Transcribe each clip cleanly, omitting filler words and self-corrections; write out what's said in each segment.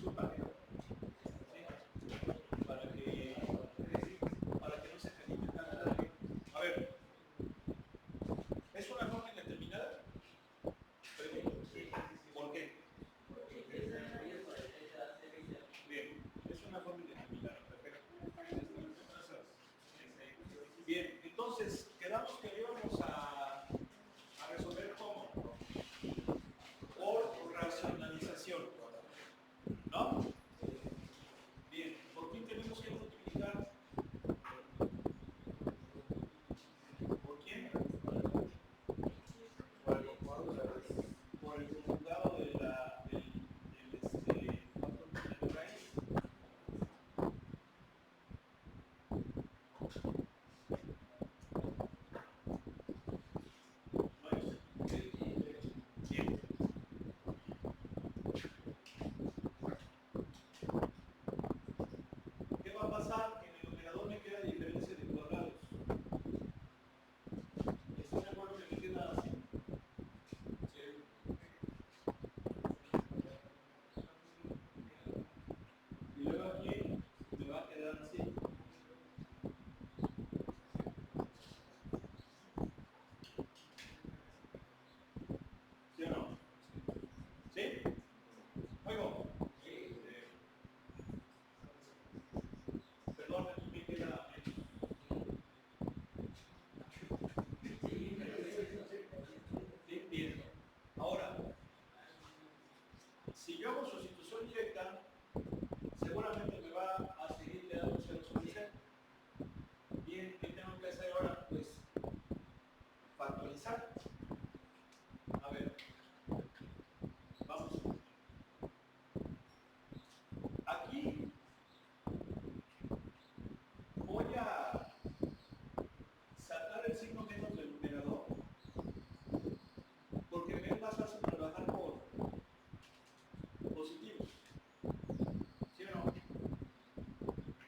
disculpa, ¿sí? Para que no se caliente tanto. A ver, ¿es una forma indeterminada? Pregunto. ¿Por qué? Bien, es una forma indeterminada, perfecto. Bien, entonces, quedamos que íbamos a resolver cómo. Por racionalización, ¿no? Bien, ¿por quién tenemos que multiplicar? ¿Por quién? Por el conjugado de factor de raíz. ¿No es? Bien. ¿Qué va a pasar? Que en el numerador me queda diferencia de cuadrados. ¿Están de acuerdo que me queda así? Sí. Y luego aquí me va a quedar así. ¿Sí o no? ¿Sí? Oigo. Perdón, aquí me queda menos. Bien. Ahora, si yo hago sustitución directa, seguramente me va a seguir quedando 0 sobre 0. Bien, ¿qué tengo que hacer ahora? Pues factorizar. A ver, vamos. Aquí voy a sacar el signo menos del numerador, porque me es más fácil trabajar por positivos. ¿Sí o no?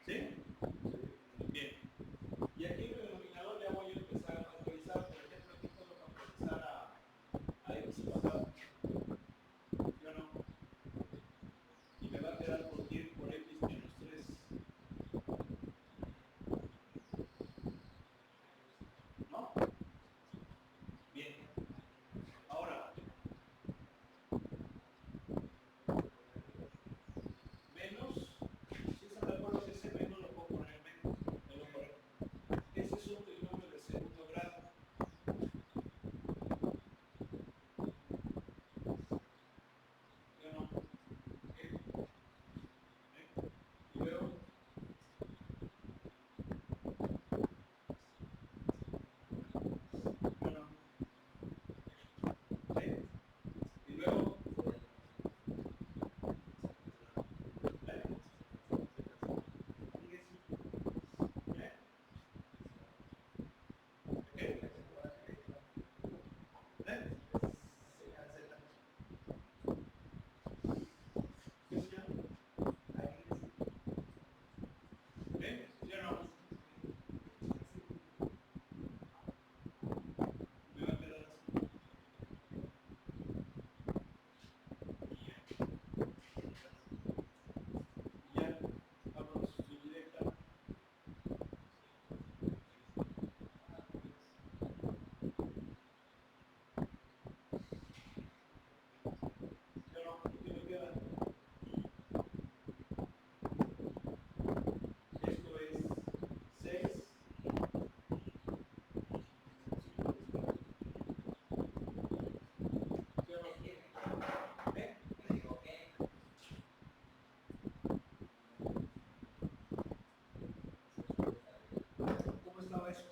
¿Sí? Bien. Y aquí en el denominador ya voy a empezar a factorizar. Por ejemplo, aquí puedo factorizar a x cuadrado. ¿Sí o no? Y me va a quedar por x menos 3. ¿No? Bien. Ahora, menos, si están de acuerdo que ese menos lo puedo poner en menos. Me lo correcto. Ese es un trinomio de segundo grado. ¿Sí o no? Y luego, bueno, ¿sí? Y luego, ¿eh? ¿Eh? ¿Qué? ¿Eh? ¿Qué se llama? ¿Eh? ¿Sí o no? Me va a quedar así. Y ya, vamos, su directa. ¿Sí o no? ¿Qué me queda? Esto es 6. ¿Sí o no? ¿Eh? ¿Cómo estaba eso?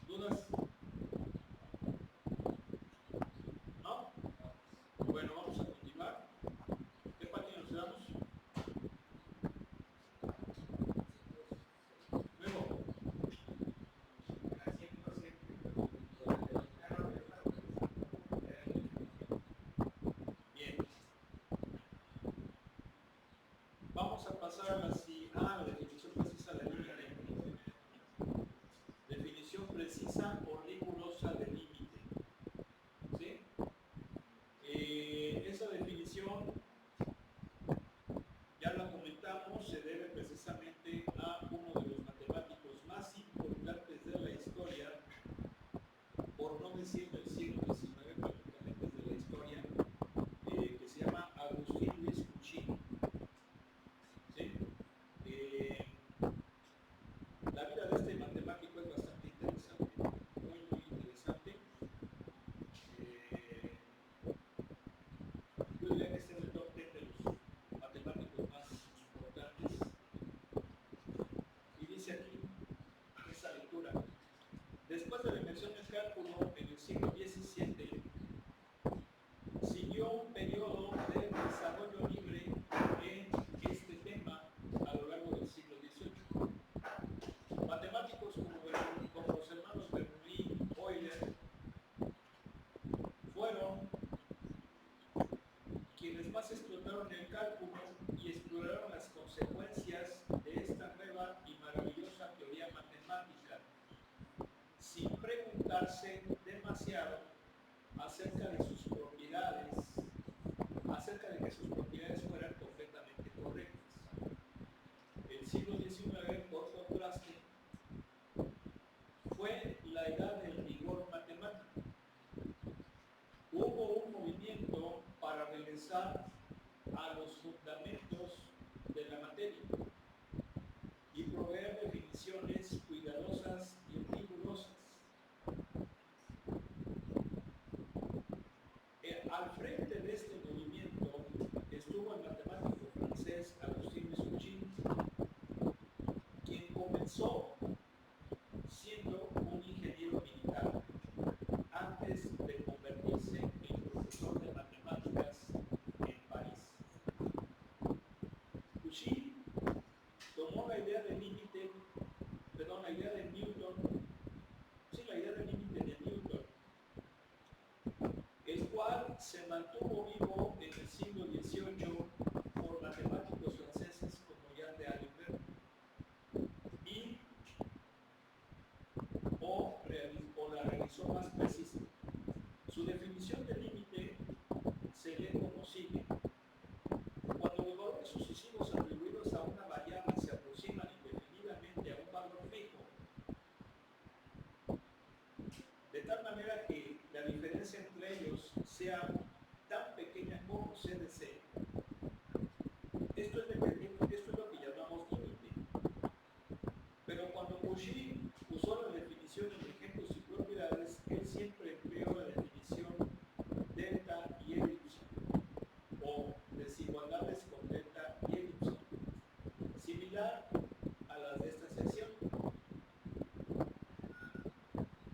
¿Dudas? ¿No? Bueno, vamos a continuar. ¿Qué página nos quedamos? Luego. Bien. Vamos a pasar La definición precisa del límite. Definición precisa o rigurosa del límite. ¿Sí? Esa definición, ya la comentamos, se debe precisamente a uno de los matemáticos más importantes de la historia, por no decir del siglo XIX, prácticamente de la historia, que se llama Agustín Luis Cauchy. ¿Sí? La vida de este matemático es bastante interesante, muy interesante. Yo diría que este es el top 10 de los matemáticos más importantes. Y dice aquí esa lectura: después de la invención del cálculo en el siglo XVII, siguió un periodo de desarrollo libre en este tema a lo largo del siglo XVIII. Matemáticos como los hermanos Bernoulli, Euler, fueron quienes más explotaron el cálculo y exploraron las consecuencias de esta nueva y maravillosa teoría matemática, sin preguntarse demasiado acerca de sus propiedades, acerca de que sus propiedades fueran completamente correctas. El siglo XIX, por contraste, fue la edad del rigor matemático. Hubo un movimiento para regresar a los fundamentos de la materia y proveer definiciones cuidadosas y rigurosas. Al frente de este movimiento estuvo el matemático francés Agustín Luis Cauchy, quien comenzó siendo un ingeniero militar antes de convertirse en profesor de matemáticas en París. Cauchy tomó la idea del límite, la idea de Newton, la idea del límite de Newton, el cual se mantuvo vivo en el siglo XVIII por matemáticos franceses como Jean de Alembert, y o la realizó más precisa. Su definición de límite se lee como sigue: cuando los valores sucesivos atribuidos a una variable se aproximan indefinidamente a un valor fijo, de tal manera que la diferencia entre ellos sea tan pequeña como C de C. Esto es lo que llamamos límite. Pero cuando Cauchy usó la definición de ejemplos y propiedades, él siempre empleó la definición delta y elipse, o desigualdades con delta y elipse, similar a las de esta sección.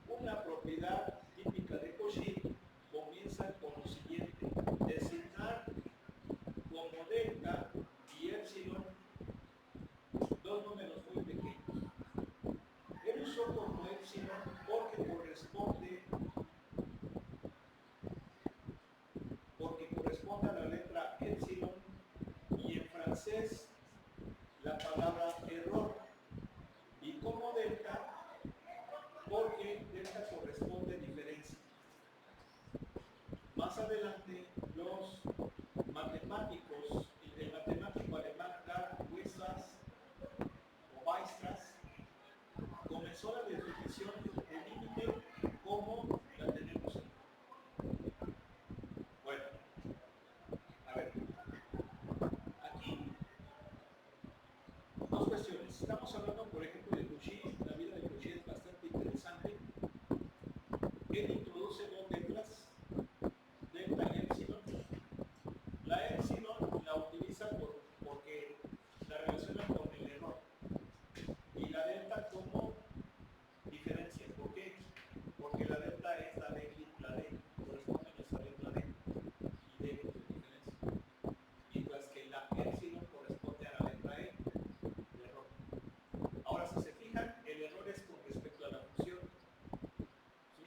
Una propiedad típica de Cauchy comienza con lo siguiente: designar como delta y epsilon dos números muy pequeños. Él usó como epsilon porque corresponde a la letra epsilon, y en francés la palabra error, y como delta porque delta corresponde a diferencia. Más adelante, los matemáticos, el matemático alemán Karl Weierstrass comenzó la definición del límite como la tenemos aquí. Bueno, a ver, aquí dos cuestiones. Estamos hablando, por ejemplo, de Cauchy. La vida de Cauchy es bastante interesante. Él introduce dos letras, delta y epsilon. La epsilon la utiliza porque la relaciona con el error, y la delta como diferencia. ¿Por qué? Porque la delta es la D, corresponde a nuestra letra D, y D es diferencia. Mientras que la epsilon corresponde a la letra E, el error. Ahora, si se fijan, el error es con respecto a la función. ¿Sí?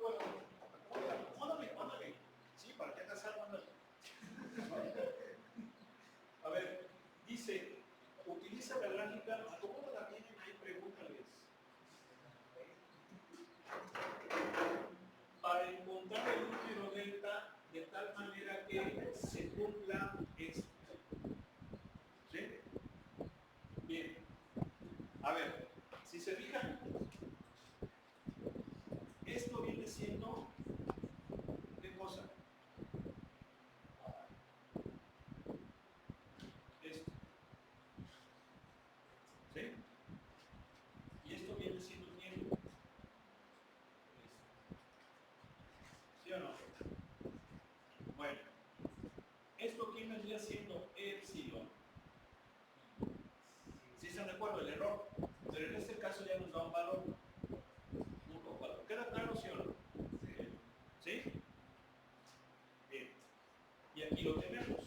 puedo. Mándame. Sí, ¿para qué casar? Mándame. A ver, dice, utiliza la lógica, ¿cómo la tienen ahí? Pregúntales. Para encontrar el número delta de tal manera que se cumpla esto. ¿Sí? Bien. A ver, si se fijan, esto viene siendo, ¿qué cosa? Esto. ¿Sí? Y esto viene siendo tiempo. ¿Sí o no? Bueno, esto aquí vendría siendo epsilon. ¿Sí están de acuerdo? El error. Pero en este caso ya nos da un valor 1,4. ¿Queda claro, sí o no? ¿Sí? Bien. Y aquí lo tenemos.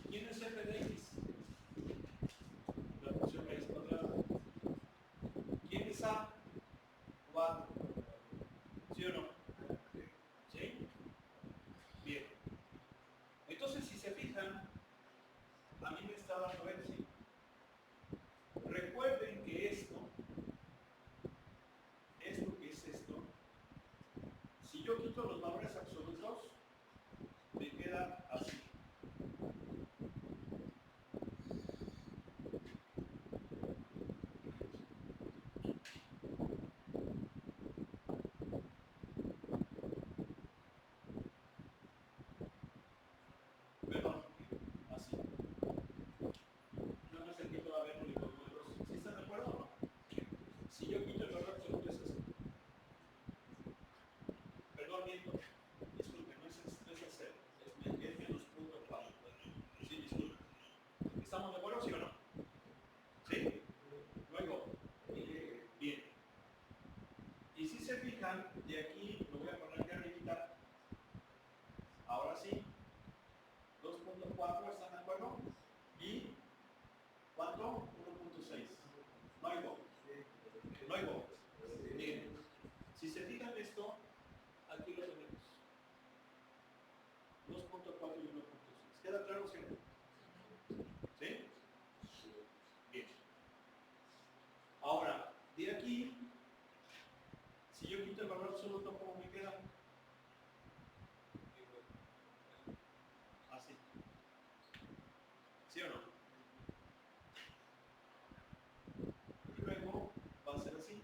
¿Quién es f de x? La función raíz cuadrada. ¿Quién es a? 4. ¿Sí o no? ¿Sí? Bien. Entonces, si se fijan, a mí me está dando epsilon. Recuerden que esto que es esto, si yo quito los valores absolutos, me queda así. Perdón, así. No es el quito va a haber únicos números. ¿Sí están de acuerdo o no? Si yo quito el valor absoluto es así. Perdón, miento. Disculpe, no es cero. Es menos 0.4. Sí, disculpe. ¿Estamos de acuerdo, sí o no? ¿Sí? Luego, bien. Y si se fijan, de aquí lo voy a poner aquí arriba. Ahora sí. 2.4, ¿están de acuerdo? Y ¿cuánto? 1.6. No hay voz. No hay voz. Bien. Si se fijan esto, aquí lo tenemos. 2.4 y 1.6. ¿Queda claro, sí? ¿Sí? Bien. Ahora, de aquí, si yo quito el valor absoluto, ¿cómo me queda? Así. ¿Sí o no? Y luego va a ser así.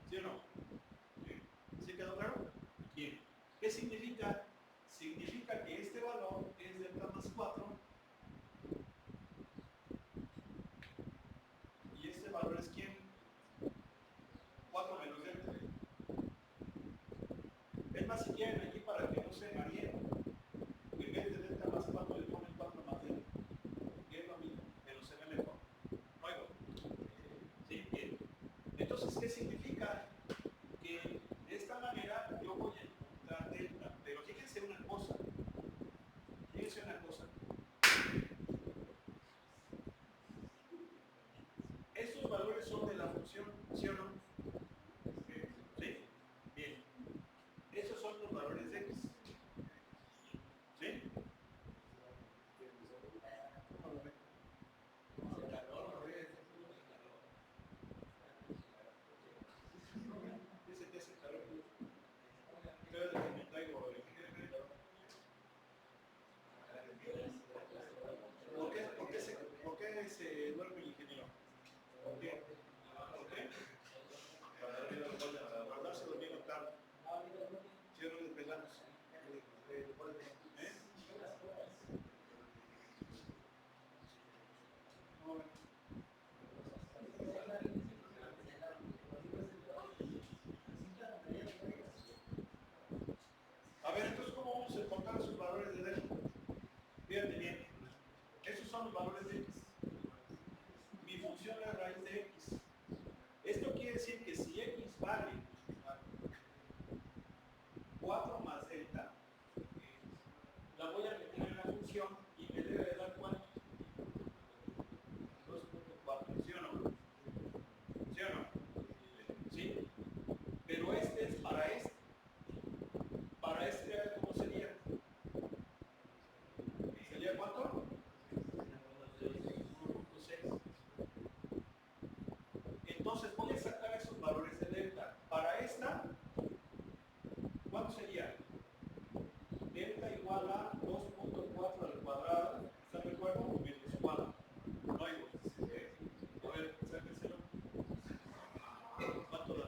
¿Sí o no? ¿Sí quedó claro? Bien. ¿Qué significa? Significa que este valor es delta más 4 y este valor es ¿quién? 4 menos delta. Es más, si quieren aquí para que no se mareen, en vez de delta más 4 le ponen 4 más delta, que es lo mismo, pero se ve mejor. ¿No oigo? ¿Sí? Bien. Entonces, ¿qué significa? Que de esta manera yo voy a encontrar delta. Pero fíjense una cosa. Fíjense una cosa. Estos valores son de la función, ¿sí o no? ¿Sí? Bien. Esos son los valores de x. ¿Sí? Dice que hace calor. Entonces, me traigo el ¿Por qué se duerme el ingeniero? ¿Por qué? ¿Por qué? Entonces voy a sacar esos valores de delta. Para esta, ¿cuánto sería? Delta igual a 2.4 al cuadrado, ¿están de acuerdo? Menos 4. No hay a ver, sáquenselo. ¿Cuánto da?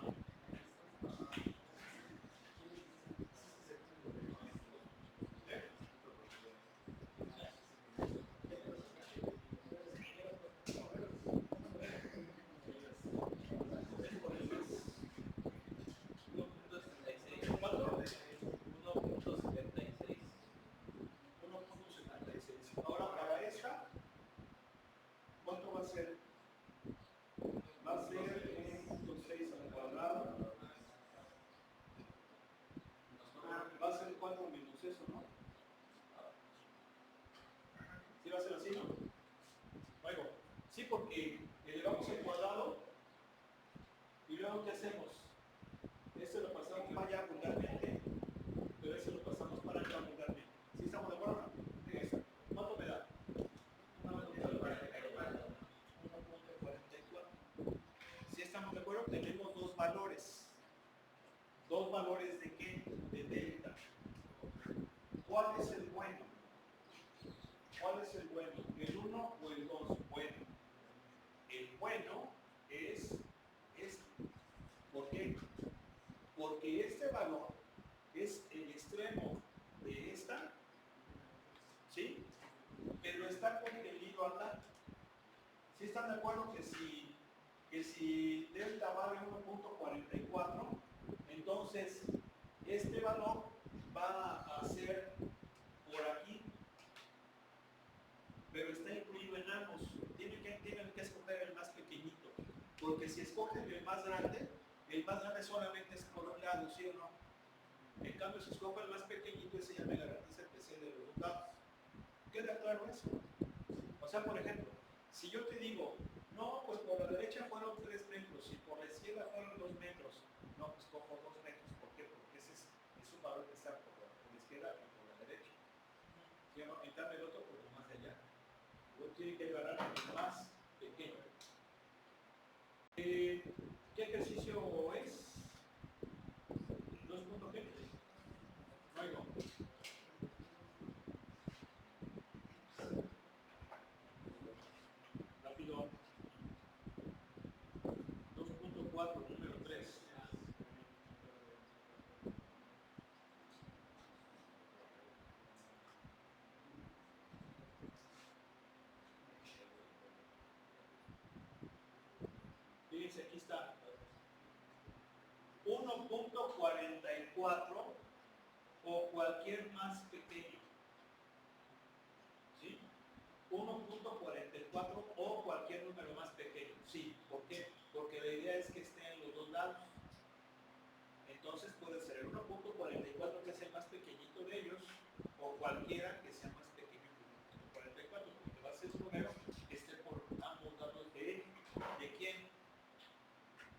Ahora para esta, ¿cuánto va a ser? Va a ser 1.6 al cuadrado. Va a ser 4 menos eso, ¿no? ¿Sí va a ser así, no? Luego, sí, porque elevamos el cuadrado y luego ¿qué hacemos? Este lo pasamos para allá vulgarmente, pero ese lo pasamos para acá vulgarmente. ¿Sí estamos de acuerdo? ¿Cuánto me da? 1.44. ¿Sí estamos de acuerdo? Tenemos dos valores. ¿Dos valores de qué? De delta. ¿Cuál es el bueno? ¿Cuál es el bueno? ¿El 1 o el 2? Bueno. El bueno es este. ¿Por qué? Porque este valor es el extremo de esta, ¿sí? Pero está contenido acá. ¿Sí están de acuerdo que si delta vale 1.44, entonces este valor va a ser por aquí, pero está incluido en ambos? Tienen que escoger el más pequeñito, porque si escogen el más grande solamente es por un lado, ¿sí o no? En cambio, si escojo el más pequeñito, ese ya me garantiza el PC de los dos lados. ¿Queda claro eso? O sea, por ejemplo, si yo te digo, no, pues por la derecha fueron 3 metros y por la izquierda fueron 2 metros, no, pues cojo 2 metros. ¿Por qué? Porque ese es un valor que está por la izquierda y por la derecha. ¿Sí o no? En cambio, el otro por lo más de allá. Uno tiene que agarrar el más pequeño. ¿Qué ejercicio es? 2.g. Luego. Rápido. 2.4, número 3. Fíjense, aquí está. 1.44 o cualquier más pequeño. ¿Sí? 1.44 o cualquier número más pequeño. Sí, ¿por qué? Porque la idea es que esté en los dos lados. Entonces puede ser el 1.44 que es el más pequeñito de ellos, o cualquiera que sea más pequeño que el 1.44, porque va a ser primero que esté por ambos lados de quién.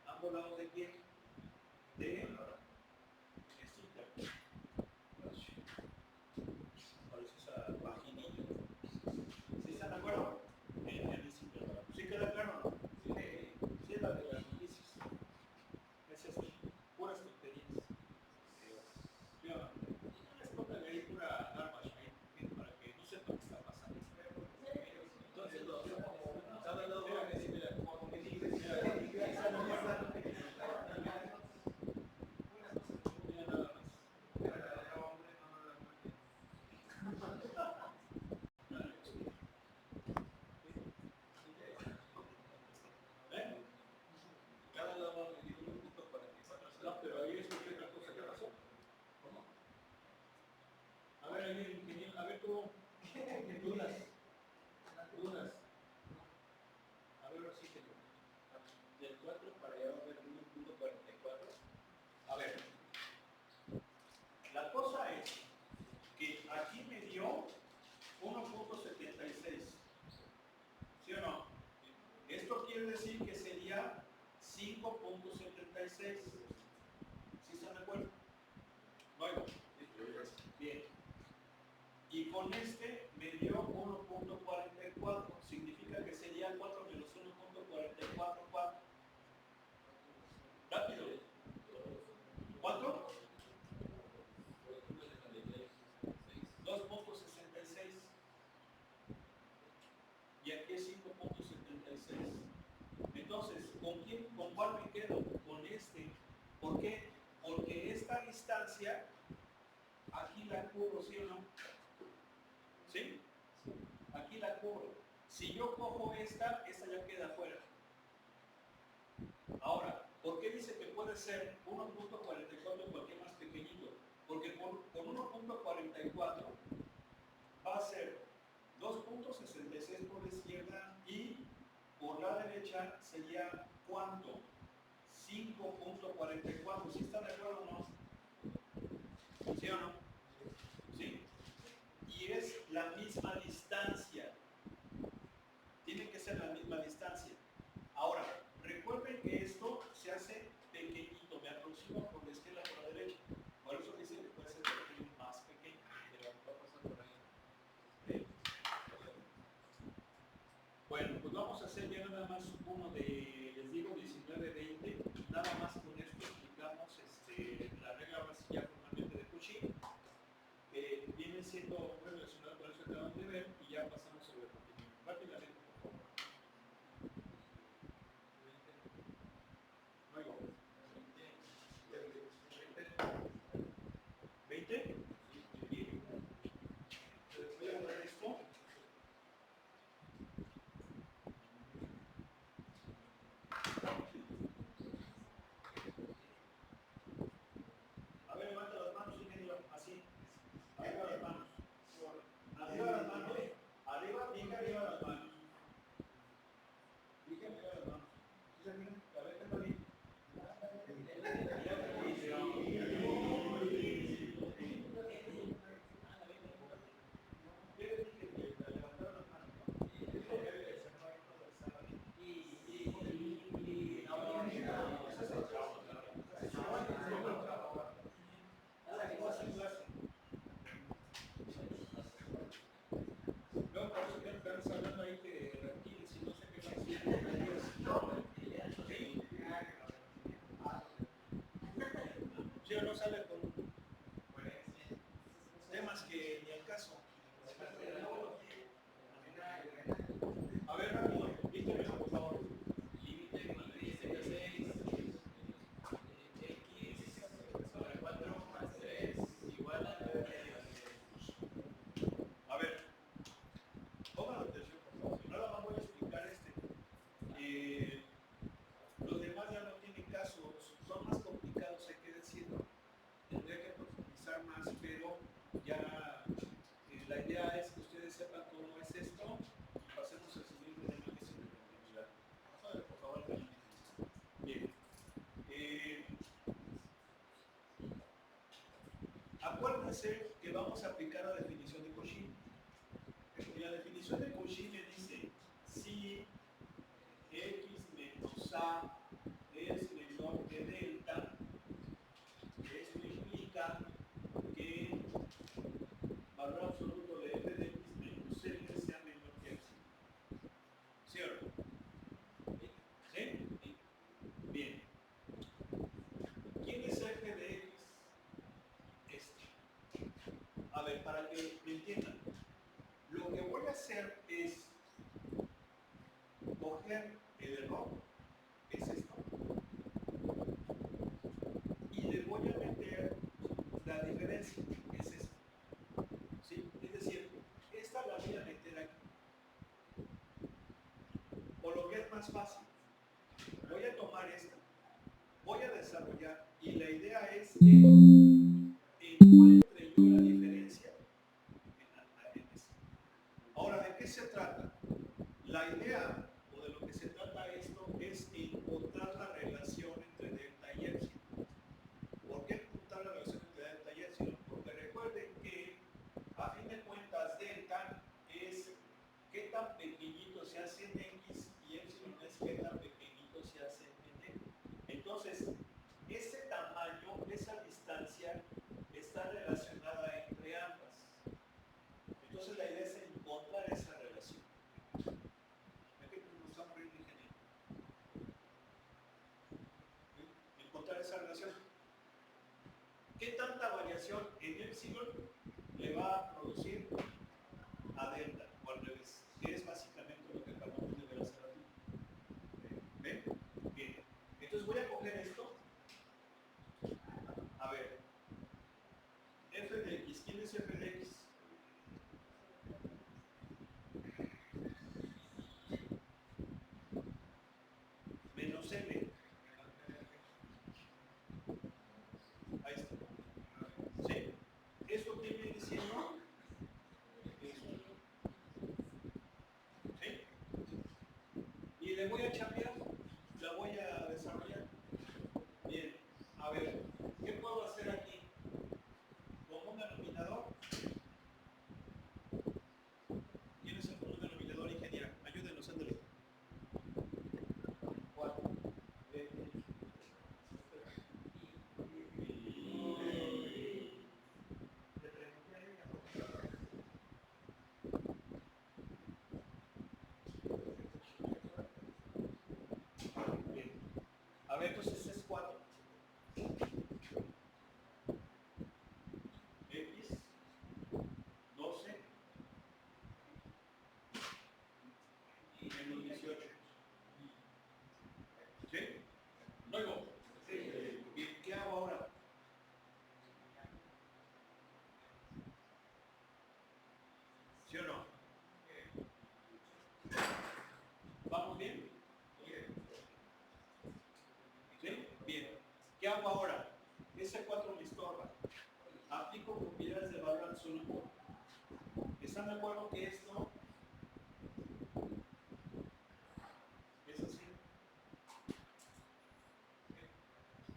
¿Ambos lados de quién? De este interno. Parece esa paginilla. ¿Sí están de acuerdo? En el sitio. ¿Sí queda claro o no? Sí, es la de las noticias. Es esto. Puras tonterías. ¿Sí o no? Y no les pongan ahí pura arma para que no sepan qué está pasando. Entonces, cada lado va a decir, mira, como me dices, esa no guarda. Nada más. Cada lado va a medir 1.44. No, pero ahí escuché otra cosa. ¿Qué pasó? ¿Cómo? A ver, ahí el ingeniero, a ver tú, dudas. A ver, sí que del 4 para allá va a haber 1.44. A ver, la cosa es que aquí me dio 1.76. ¿Sí o no? Esto quiere decir que sería 5.76. ¿Sí están de acuerdo? Luego, bien. Y con este me dio 1.44. Significa que sería 4 menos 1.44, 4. Si yo cojo esta ya queda fuera. Ahora, ¿por qué dice que puede ser 1.44 cualquier más pequeñito? Porque con 1.44 va a ser 2.66 por la izquierda y por la derecha sería ¿cuánto? 5.44. ¿Sí están de acuerdo o no? ¿Sí o no? ¿Sí? Y es la misma distancia. Tiene que ser la misma distancia. Ahora, recuerden que esto se hace pequeñito. Me aproximo por la izquierda por la derecha. Por eso dice que puede ser más pequeño. Pero va a pasar por ahí. Bueno, pues vamos a hacer ya nada más uno de, les digo, 19-20. Nada más con esto explicamos la regla ahora sí ya formalmente de Cauchy, que viene siendo muy relacionado con eso que acaban de ver, y ya pasamos sobre el contenido. Rápidamente, por favor. Luego, 20. Bien. Voy a borrar esto. A ver, levanta las manos, ingeniero, así. Arriba las manos. Arriba las manos. Arriba, bien arriba las manos. Bien arriba las manos. ¿Sí se miran? A ver, está bien. No, por eso que estás hablando ahí que tranquilos y no sé qué más. ¿Sí o no sale con temas que ni al caso? A ver, rápido, dígame por favor. Límite cuando dice que 6, x sobre 4 más 3 igual a 9. A ver, pongan atención por favor. Nada más voy a explicar los demás ya no tienen caso, son más complicados, hay que decirlo. Tendría que profundizar más, pero ya la idea es que ustedes sepan cómo es esto y pasemos al siguiente tema que es la continuidad. Pásale, por favor. Bien. Acuérdense que vamos a aplicar la definición de Cauchy. Y la definición de Cauchy me dice si x menos a es menor que delta, esto implica que valor absoluto de f de x menos l sea menor que epsilon. ¿Cierto? ¿Sí? Bien. ¿Quién es f de x? A ver, para que me entiendan, lo que voy a hacer es coger el error, que es esto, y le voy a meter la diferencia, que es esto. ¿Sí? Es decir, esta la voy a meter aquí. O lo que es más fácil, voy a tomar esta, voy a desarrollar, y la idea es que encuentre yo la diferencia en esto. Ahora, ¿de qué se trata? La idea, o de lo que se trata esto, es encontrar la relación entre delta y epsilon. ¿Por qué encontrar la relación entre delta y epsilon? Porque recuerden que, a fin de cuentas, delta es qué tan pequeñito se hace en x y epsilon es qué tan pequeñito se hace en y. Entonces, ese tamaño, esa distancia, está relacionada entre ambas. Entonces, la idea es encontrar esa relación. Encontrar esa relación. ¿Qué tanta variación en epsilon le va a producir a delta o al revés? Que es básicamente lo que acabamos de ver hace ratito. ¿Ven? Bien. Entonces voy a coger esto. A ver. F de x. ¿Quién es f de x? le voy a chambear, la voy a desarrollar. Bien, a ver, ¿qué puedo hacer aquí? Como un denominador. ¿Quién es el común denominador, ingeniera? Ayúdenos, ándale. 4. Bien. A ver, pues ese es 4. X, 12 y menos 18. ¿Sí? Luego, bien, ¿qué hago ahora? ¿Sí o no? ¿Vamos bien? ¿Sí? Bien. ¿Qué hago ahora? Ese 4 me estorba. Aplico propiedades de valor absoluto. ¿Están de acuerdo que esto es así?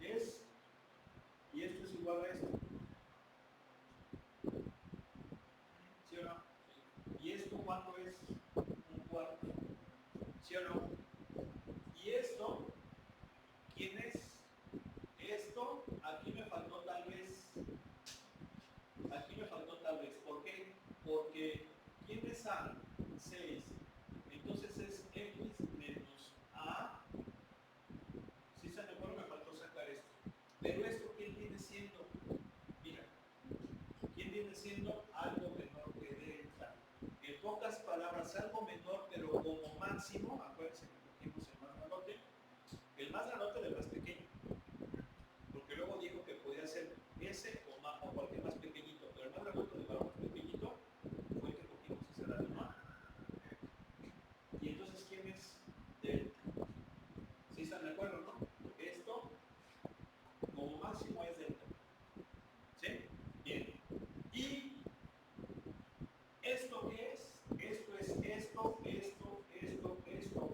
Es, y esto es igual a esto. ¿Sí o no? ¿Y esto cuánto es? Un cuarto. ¿Sí o no? ¿Y esto? ¿Quién es? Esto, aquí me faltó tal vez. Aquí me faltó tal vez. ¿Por qué? Porque ¿quién es A? 6. Entonces es X menos A. Si se me acuerdo, me faltó sacar esto. Pero esto, ¿quién viene siendo? Mira, ¿quién viene siendo? Algo menor que delta. En pocas palabras, algo menor, pero como máximo, acuérdense que cogimos el más grandote. El más grandote del más pequeño. Porque luego dijo que podía ser ese o cualquier más pequeñito, pero el más grandote del valor más pequeñito fue el que cogimos ese dato, ¿no? Y entonces, ¿quién es delta? ¿Sí están de acuerdo, no? Esto, como máximo, es delta. ¿Sí? Bien. ¿Y esto qué es? Esto es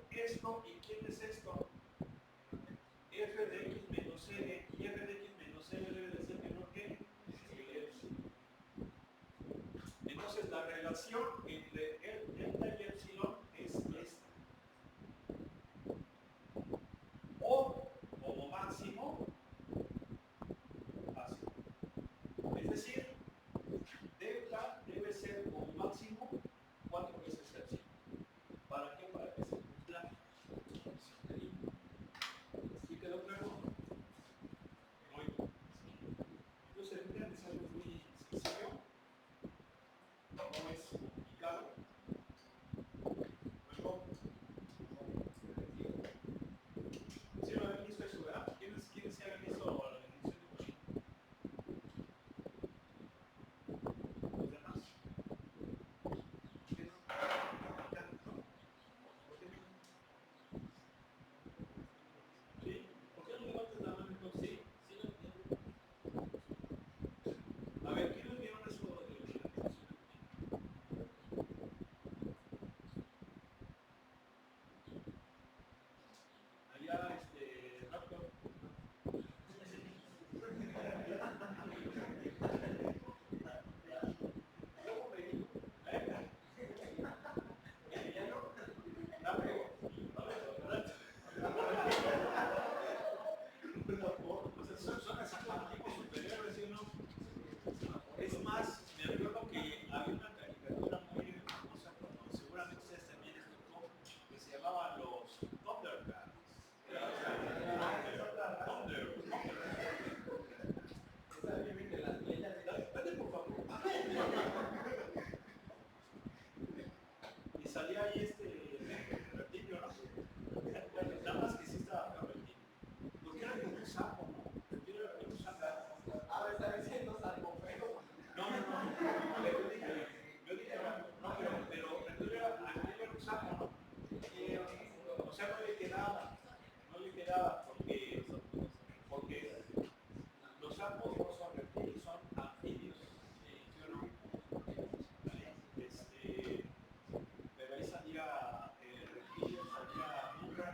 esto, ¿y quién es esto? F de X menos L, y F de X menos L debe de ser menor que el epsilon. Entonces la relación entre el delta y el epsilon es esta. O como máximo, así. Es decir, delta debe ser como máximo 4 veces epsilon. ¿Para qué? Para que se cumpla. ¿Sí quedó claro? Muy bien. Entonces, miren, es algo muy sencillo. No es complicado. Luego, ¿sí lo habían visto eso, verdad? ¿Quiénes se habían visto la definición de Cauchy? ¿Los demás? ¿Qué no? ¿Sí? ¿Por qué no levantas la mano entonces? Sí, sí lo entiendo. A ver, ¿quiénes vieron eso de la definición de Cauchy? Allá, doctor. Luego me dijo, ya no, rápido, o sea, son así como tipos superiores, ¿sí o no? Es más, me acuerdo que había una caricatura muy famosa, como seguramente ustedes también les tocó, que se llamaba los Thundercats. Thunder. Vete por favor. Y salía ahí reptilio, ¿no? Nada más que sí estaba feo reptilio. Porque era como un sapo, ¿no? Reptilio era como un sapo. Ah, está diciendo sapo feo. No, yo dije, no, pero reptilio era un sapo, ¿no? O sea, no le quedaba porque los sapos no son reptiles, son anfibios. ¿Sí o no? Pero ahí salía reptiles, salía nutria,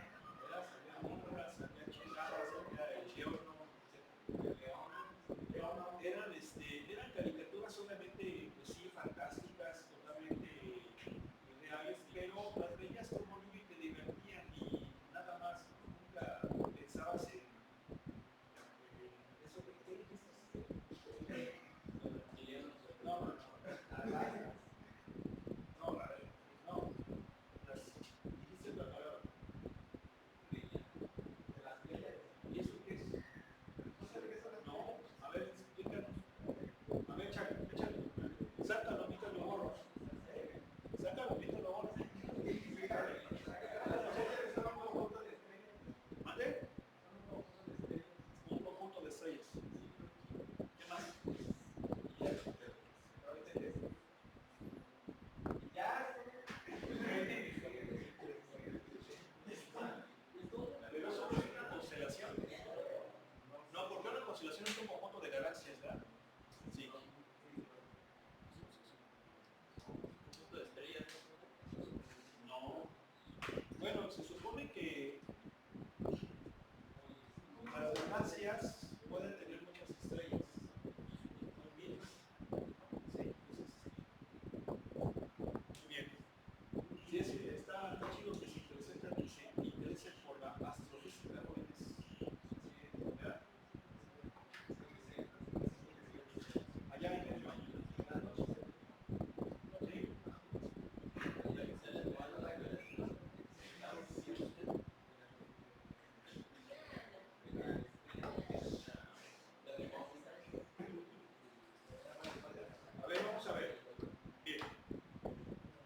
galaxias pueden tener muchas estrellas. Muy bien. Sí, muy bien. Sí, sí, está chido que se interesen por la astrofísica, jóvenes. Sí, ¿verdad? Allá en medio. Sí. A ver, vamos a ver. Bien.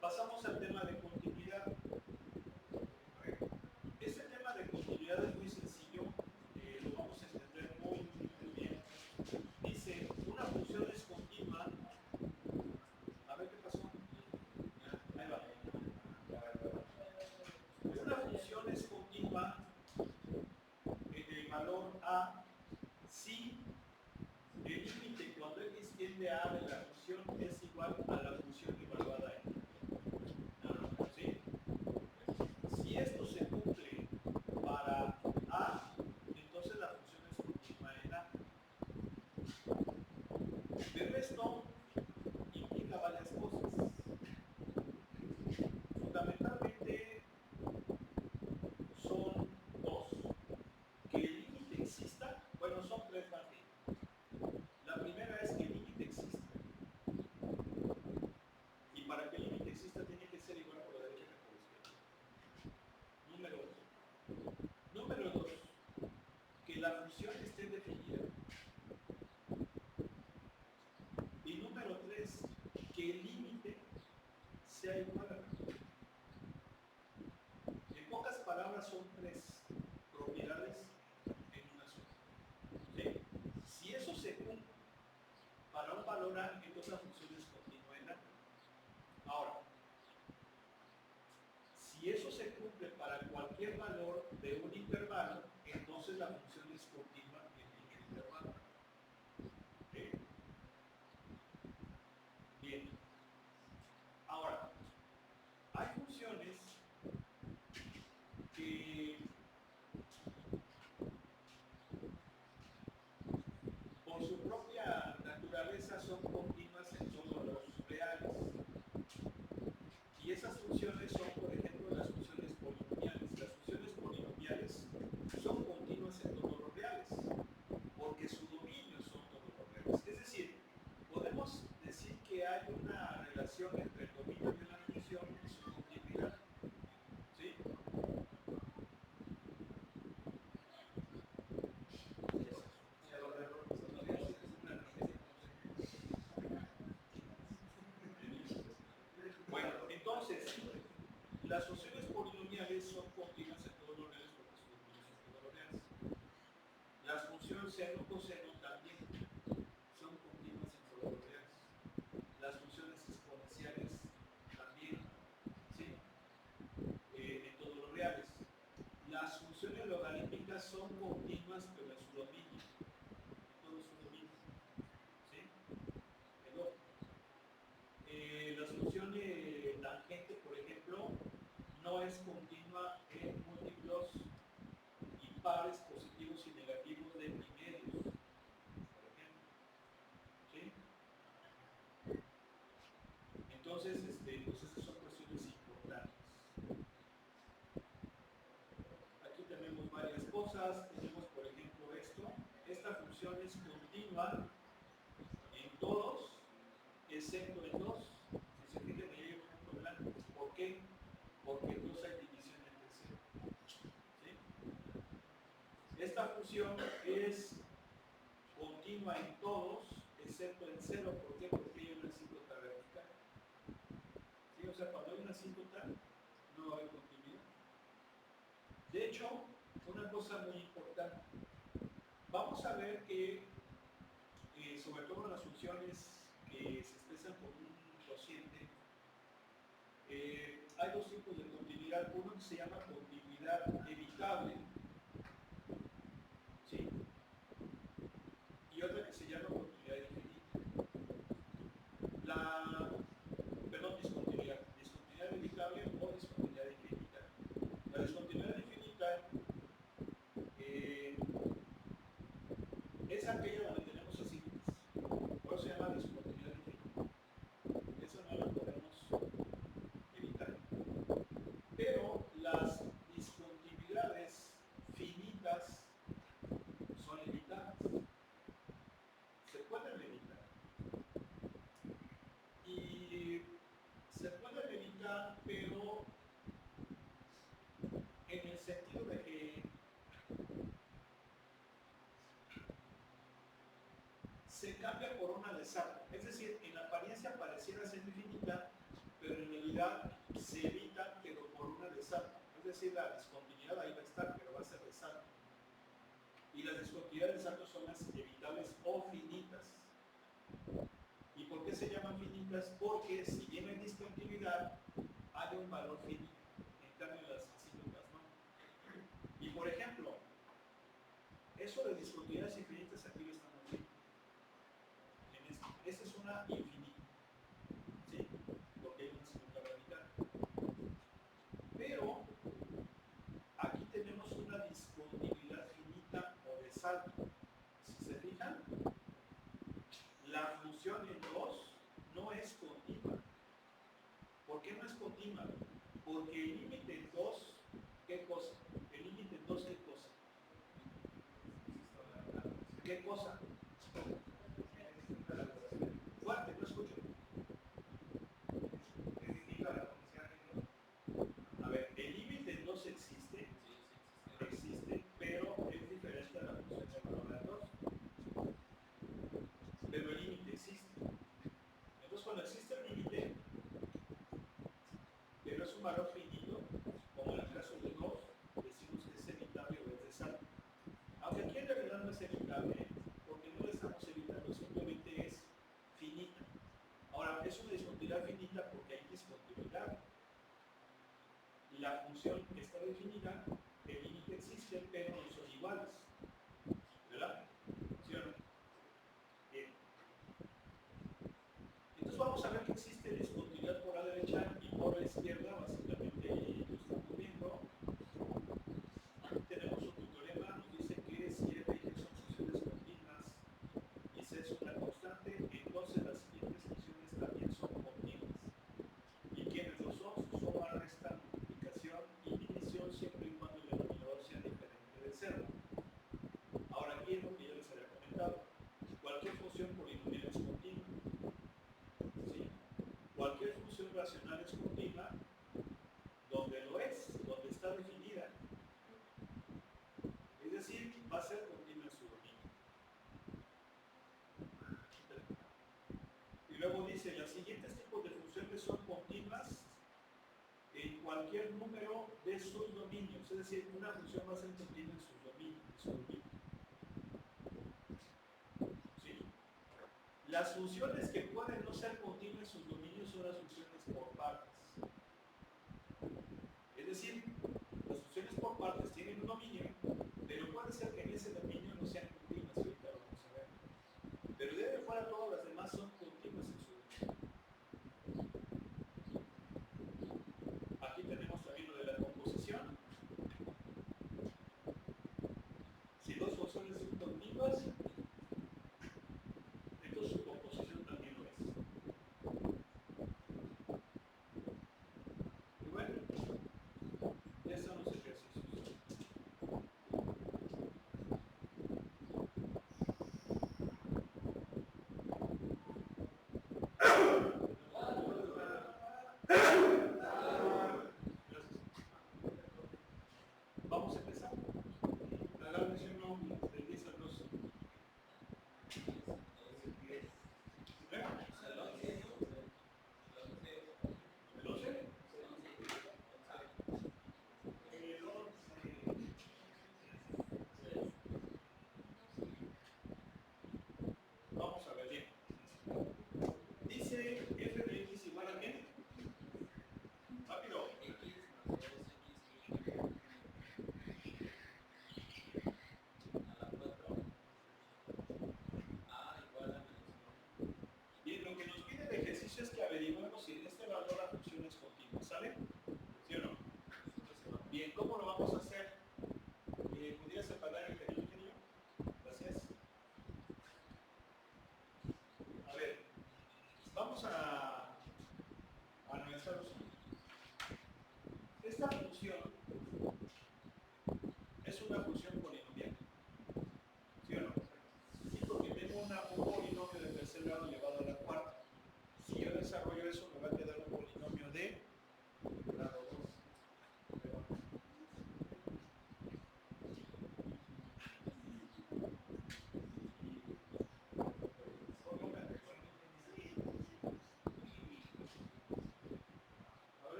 Pasamos al tema de continuidad. Este tema de continuidad es muy sencillo, lo vamos a entender muy bien. Dice, una función es continua. A ver qué pasó. Ahí va. Una función es continua en el valor a si el límite cuando x tiende a de la función es igual a la función evaluada en. ¿Sí? Si esto se cumple para a, entonces la función es continua en a. Pero esto implica varias cosas. Fundamentalmente son dos. Que el límite exista, bueno, son tres más bien. La primera es que el límite exista. Y para que el límite exista tiene que ser igual por la derecha que por la izquierda. Número dos, que la función esté definida. Y número tres, que el límite sea igual a la función. En pocas palabras son tres propiedades en una sola. ¿Sí? Si eso se cumple para un valor A, entonces la función es continua en A. Ahora, si eso se cumple para cualquier valor de un intervalo, entonces la función es continua en el intervalo. ¿Sí? Bien. Ahora, hay funciones que por su propia naturaleza son continuas en todos los reales. Y esas funciones son, por ejemplo, las funciones polinomiales. Las funciones polinomiales son continuas en todos los reales, porque su dominio son todos los reales. Es decir, podemos decir que hay una relación entre el dominio de una función y su continuidad. ¿Sí? Bueno, entonces, las funciones polinomiales son continuas en todos los reales porque son continuas en todos los reales. Las funciones seno coseno también son continuas en todos los reales. Las funciones exponenciales también, ¿sí? En todos los reales. Las funciones logarítmicas son continuas pero en su dominio, en todo su dominio, ¿sí? Las funciones tangente, por ejemplo, no es continua en múltiplos impares positivos y negativos de primerios, por ejemplo. ¿Sí? Entonces, pues estas son cuestiones importantes. Aquí tenemos varias cosas. Tenemos, por ejemplo, esto. Esta función es continua en todos, excepto en dos. Si se fijan, ahí hay un punto blanco. ¿Por qué? Porque en dos hay división entre cero. ¿Sí? Esta función es continua en todos, excepto en cero. ¿Por qué? Porque hay una asíntota vertical. ¿Sí? O sea, cuando hay una asíntota, no va a haber continuidad. De hecho, una cosa muy importante. Vamos a ver que, sobre todo en las funciones que se expresan por un cociente, hay dos tipos de continuidad. Uno que se llama continuidad evitable, ¿sí? Y otra que se llama continuidad infinita. Discontinuidad evitable o discontinuidad infinita. La discontinuidad infinita se cambia por una de salto. Es decir, en apariencia pareciera ser infinita, pero en realidad se evita, pero por una de salto. Es decir, la discontinuidad ahí va a estar, pero va a ser de salto. Y las discontinuidades de salto son las evitables o finitas. ¿Y por qué se llaman finitas? Porque si bien hay discontinuidad, hay un valor finito. En cambio, las asíncronas no. Y por ejemplo, eso de discontinuidades infinitas aquí lo estamos viendo. Esta es una infinita. ¿Sí? Porque hay una segunda radical. Pero aquí tenemos una discontinuidad finita o de salto. Si se fijan, la función en 2 no es continua. ¿Por qué no es continua? Porque el límite en 2, ¿qué cosa? El límite en 2, ¿qué cosa? ¿Qué cosa? Fuerte, no escucho. A ver, el límite en 2 existe, pero es diferente a la función de valor de 2. Pero el límite existe. Entonces, cuando existe el límite, pero es un valor finito, como en el caso de 2, decimos que es evitable o es de salto. Aunque aquí en realidad no es evitable, porque no lo estamos evitando, simplemente es finita. Ahora, es una discontinuidad finita porque hay discontinuidad. La función está definida, el límite existe, pero no son iguales. ¿Verdad? ¿Sí o no? Bien. Entonces vamos a ver que existe discontinuidad por la derecha y por la izquierda, básicamente lo estamos viendo. Aquí tenemos otro teorema, nos dice que si f y g son funciones continuas y c es una constante, entonces las siguientes funciones también son continuas. ¿Y quiénes lo son? Suma, resta, multiplicación y división, siempre y cuando el denominador sea diferente de 0. Ahora aquí es lo que yo les había comentado. Cualquier función polinomial es continua. ¿Sí? Cualquier función racional es continua donde lo es, donde está definida. Es decir, va a ser continua en su dominio. Y luego dice, los siguientes tipos de funciones son continuas en cualquier número de sus dominios. Es decir, una función va a ser continua en sus dominios. ¿Sí? Las funciones que pueden no ser continuas en sus dominios son las funciones por partes. Es decir, las funciones por partes tienen un dominio, pero puede ser que en ese dominio no sean continuas, ahorita lo vamos a ver. Pero de ahí de fuera todas las demás son continuas en su dominio. Aquí tenemos también lo de la composición. Si dos funciones son continuas, entonces su composición también lo es. Y bueno, ya están los ejercicios. Gracias. Vamos a empezar. La lección 1 del 10 al 12.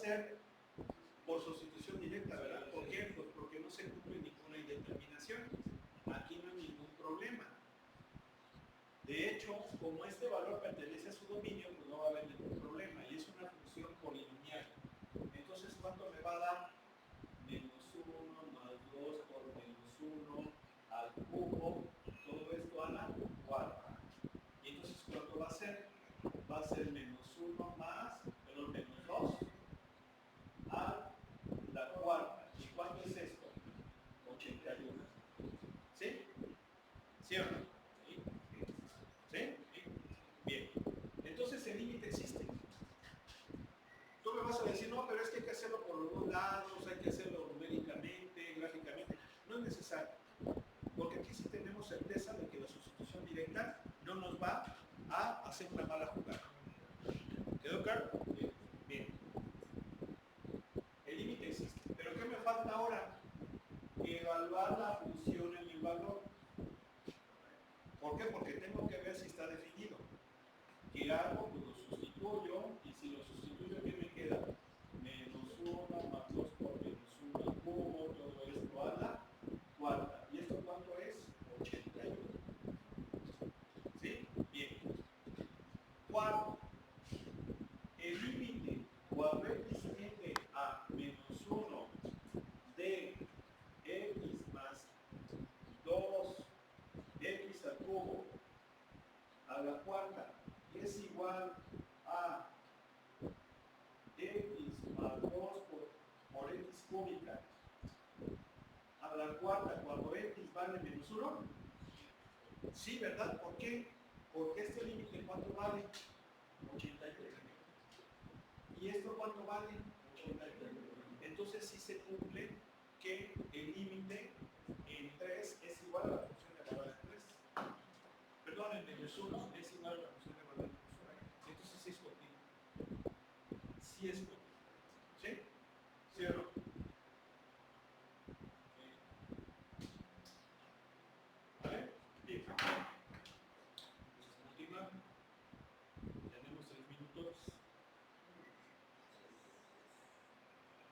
ser por sustitución directa, ¿verdad? ¿Por qué? Pues porque no se cumple ninguna indeterminación. Aquí no hay ningún problema. De hecho, como este valor pertenece a su dominio, pues no va a haber ningún problema. Y es una función polinomial. Entonces, ¿cuánto me va a dar? Menos 1 más 2 por menos 1 al cubo. Todo esto a la cuarta. Y entonces, ¿cuánto va a ser? Va a ser menos 1 más, perdón, menos 2 a la cuarta. ¿Y cuánto es esto? 81. ¿Sí? ¿Sí o no? ¿Sí? Bien. Entonces el límite existe. Tú me vas a decir, no, pero es que hay que hacerlo por los dos lados, hay que hacerlo numéricamente, gráficamente. No es necesario. Porque aquí sí tenemos certeza de que la sustitución directa no nos va a hacer una mala jugada. ¿Quedó claro? Bien. El límite existe. ¿Pero qué me falta ahora? Evaluar la función en el valor. ¿Por qué? Porque tengo que ver si está definido. ¿Qué hago? Pues lo sustituyo, y si lo sustituyo, ¿qué me queda? Menos 1 más 2 por menos 1 al cubo, todo esto a la cuarta. ¿Y esto cuánto es? 81. ¿Sí? Bien. Cuarto, el límite cuando x tiende a menos 1 de x más 2x al cubo a la cuarta es igual a x más 2 por x cúbica a la cuarta cuando x vale menos 1. Sí, ¿verdad? ¿Por qué? Porque este límite, ¿cuánto vale? 81. ¿Y esto cuánto vale? 81. Entonces sí se cumple que el límite en 3 es igual a la función de valor de 3. Perdón, en menos 1 es igual a la función de valor de 1. Entonces sí es continuo. Sí es continuo. ¿Sí? ¿Sí o no? ¿Vale? Bien. Entonces, continúa. Tenemos 3 minutos.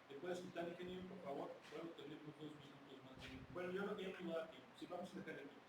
¿Le puedes quitar, ingeniero, por favor? Bueno, tenemos 2 minutos más. Bueno, yo creo que ya me voy a dar tiempo. Si vamos a dejar el tiempo.